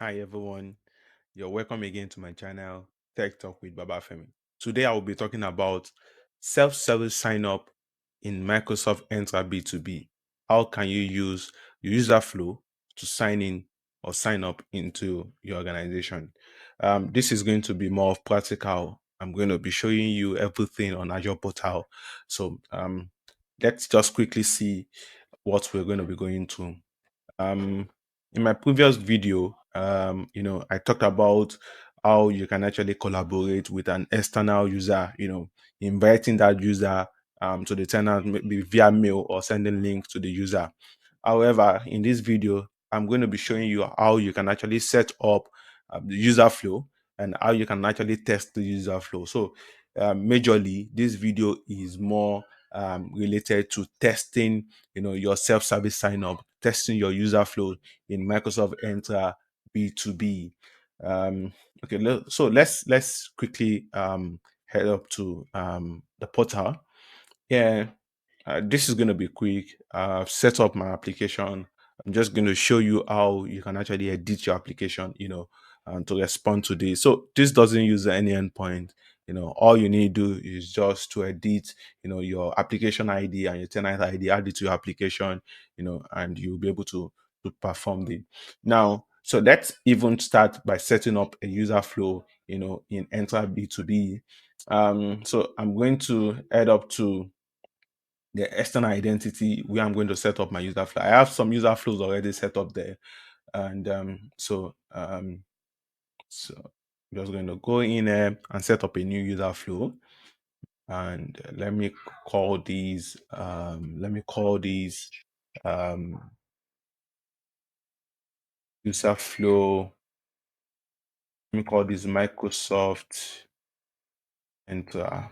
Hi everyone, you're welcome again to my channel, Tech Talk with Baba Femi. Today I will be talking about self-service sign up in Microsoft Entra B2B. How can you use your user flow to sign in or sign up into your organization? This is going to be more of practical. I'm going to be showing you everything on Azure Portal. So let's just quickly see what we're going to be going through. In my previous video, I talked about how you can actually collaborate with an external user, inviting that user to the tenant maybe via mail or sending link to the user. However, in this video, I'm going to be showing you how you can actually set up the user flow and how you can actually test the user flow. So majorly, this video is more related to testing your self-service sign up, testing your user flow in Microsoft Entra B2B. um okay, so let's quickly head up to the portal. Yeah, this is going to be quick. I've set up my application. I'm just going to show you how you can actually edit your application, to respond to this. So this doesn't use any endpoint. All you need to do is just to edit, your application ID and your tenant ID, add it to your application, and you'll be able to perform it. Now, so let's even start by setting up a user flow, in Enter B2B. So I'm going to head up to the external identity where I'm going to set up my user flow. I have some user flows already set up there. And so I'm just going to go in there and set up a new user flow. And let me call these um, user flow. Let me call this Microsoft Enter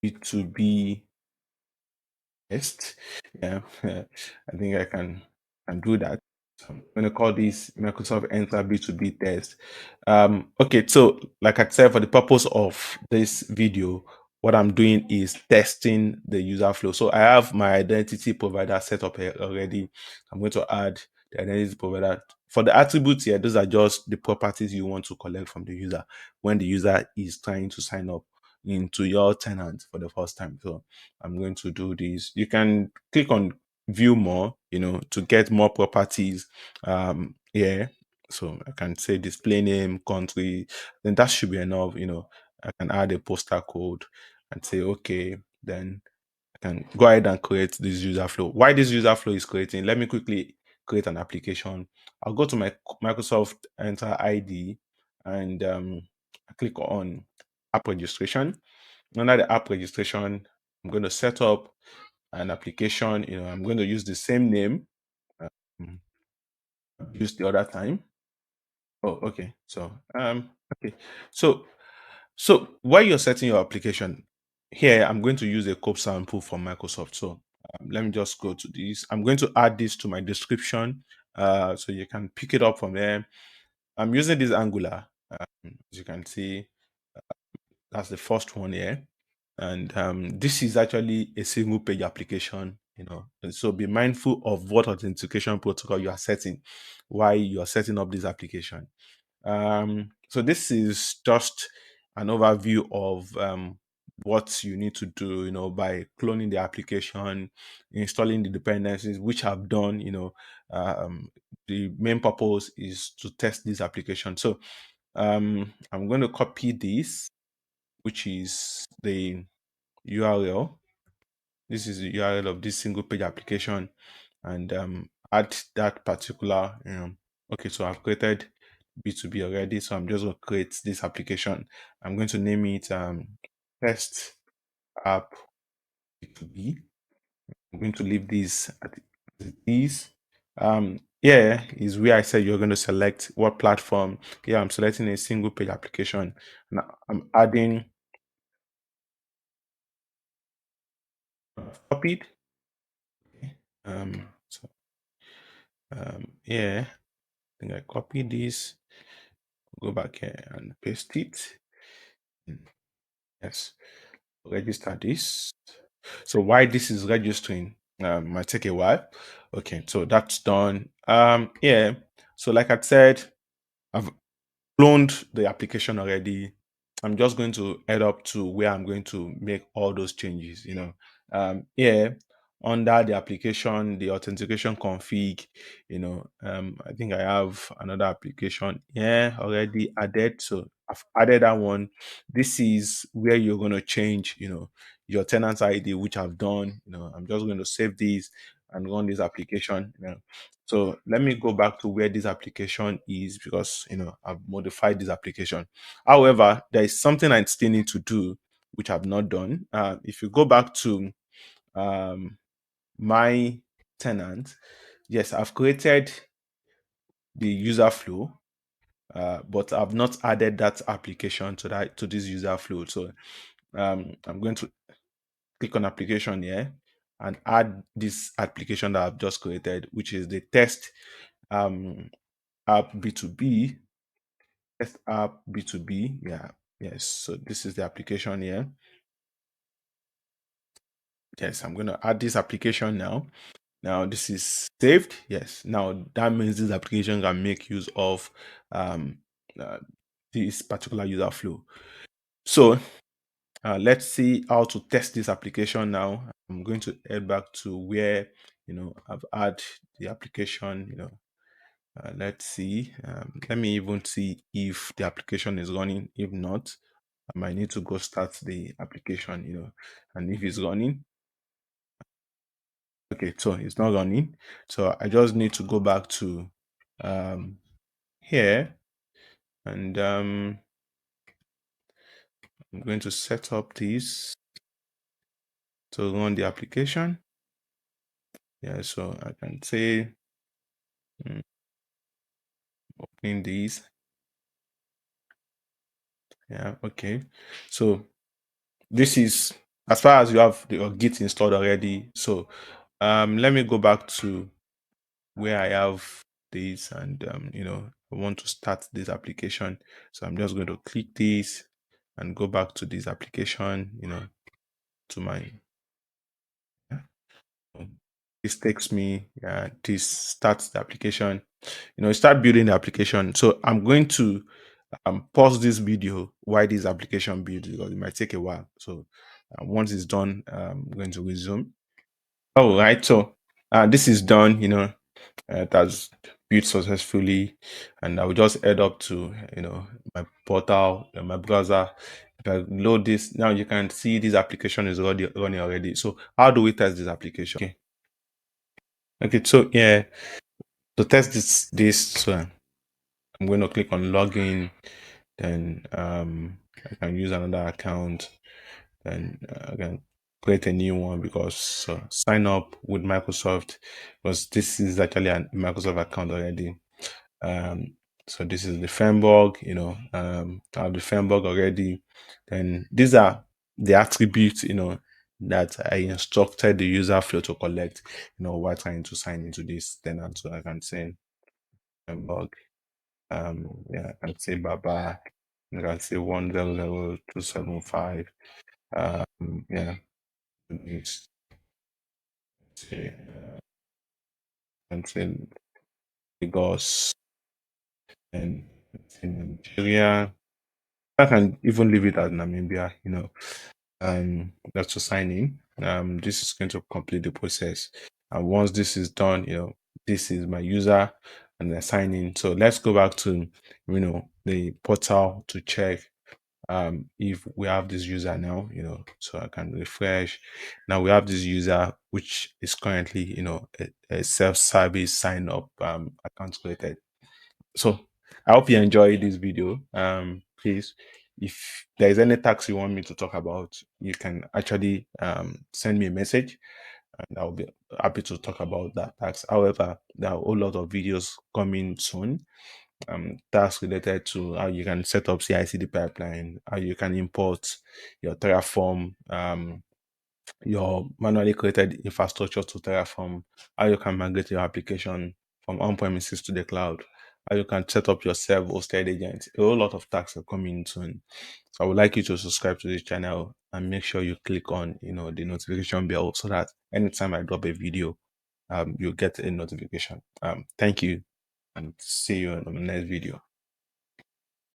B2B test. Yeah, I think I can do that. So I'm going to call this Microsoft Enter B2B test. Okay, so like I said, for the purpose of this video, what I'm doing is testing the user flow. So I have my identity provider set up here already. I'm going to add the identity provider. For the attributes here, those are just the properties you want to collect from the user when the user is trying to sign up into your tenant for the first time. So I'm going to do this. You can click on view more, to get more properties. Yeah. So I can say display name, country, then that should be enough. I can add a postal code and say, okay, then I can go ahead and create this user flow. Why this user flow is creating, let me quickly create an application. I'll go to my Microsoft Enter ID and I click on app registration. Under the app registration, I'm going to set up an application. I'm going to use the same name um, used the other time. Oh, okay. Okay. So while you're setting your application, here I'm going to use a code sample from Microsoft. So let me just go to this. I'm going to add this to my description, so you can pick it up from there. I'm using this Angular. As you can see, that's the first one here. And this is actually a single page application, and so be mindful of what authentication protocol you are setting while you are setting up this application. So this is just an overview of what you need to do, by cloning the application, installing the dependencies, which I've done. The main purpose is to test this application. So I'm going to copy this, which is the URL. This is the URL of this single page application, and add that particular. Okay, so I've created B2B already, so I'm just going to create this application. I'm going to name it test app B2B. I'm going to leave this as it is. Here is where I said you're going to select what platform. Here I'm selecting a single page application. Now I'm adding copied. So yeah, I think I copied this. Go back here and paste it. Yes, register this. So why this is registering might take a while. Okay, so that's done. Yeah. So, like I said, I've cloned the application already. I'm just going to head up to where I'm going to make all those changes. Here under the application, the authentication config, I think I have another application here already added. So I've added that one. This is where you're going to change, your tenant ID, which I've done. I'm just going to save these and run this application. So let me go back to where this application is because I've modified this application. However, there is something I still need to do which I've not done. If you go back to um, my tenant, yes, I've created the user flow, but I've not added that application to this user flow. So I'm going to click on application here and add this application that I've just created, which is the test um, app B2B, test app B2B. Yeah, yes. So this is the application here. Yes, I'm going to add this application now. Now this is saved. Yes. Now that means this application can make use of um, uh, this particular user flow. So let's see how to test this application now. I'm going to head back to where I've added the application. Let's see. Let me even see if the application is running. If not, I might need to go start the application. And if it's running, okay, so it's not running. So I just need to go back to um, here, and I'm going to set up this to run the application. Yeah, so I can say mm, opening these. Yeah, okay. So this is as far as you have your Git installed already. So let me go back to where I have this, and I want to start this application. So I'm just going to click this and go back to this application, to my this takes me this starts the application. Start building the application. So I'm going to pause this video while this application builds because it might take a while. So once it's done, I'm going to resume. All right, so this is done. It has built successfully, and I will just head up to my portal, my browser. If I load this now, you can see this application is already running already. So how do we test this application? Okay, so yeah, to test this, so I'm going to click on login. Then I can use another account. Then I can create a new one because sign up with Microsoft, because this is actually a Microsoft account already. Um, so this is the framework, I have the framework already. Then these are the attributes, that I instructed the user flow to collect, while trying to sign into this tenant. So I can say framework, yeah, I can say Baba, I can say 100275. Yeah, it's, say, I can say Lagos and in Nigeria. I can even leave it as Namibia, that's to sign in. This is going to complete the process. And once this is done, this is my user and I sign in. So let's go back to, the portal to check if we have this user now, so I can refresh. Now we have this user, which is currently, a self-service sign up account created. So I hope you enjoyed this video. Please, if there is any tax you want me to talk about, you can actually send me a message and I'll be happy to talk about that tax. However, there are a whole lot of videos coming soon. Tasks related to how you can set up CI/CD pipeline, how you can import your Terraform, your manually created infrastructure to Terraform, how you can migrate your application from on-premises to the cloud, how you can set up your self-hosted agent. A whole lot of tasks are coming soon. So I would like you to subscribe to this channel and make sure you click on the notification bell so that anytime I drop a video, you'll get a notification. Thank you. and see you in the next video.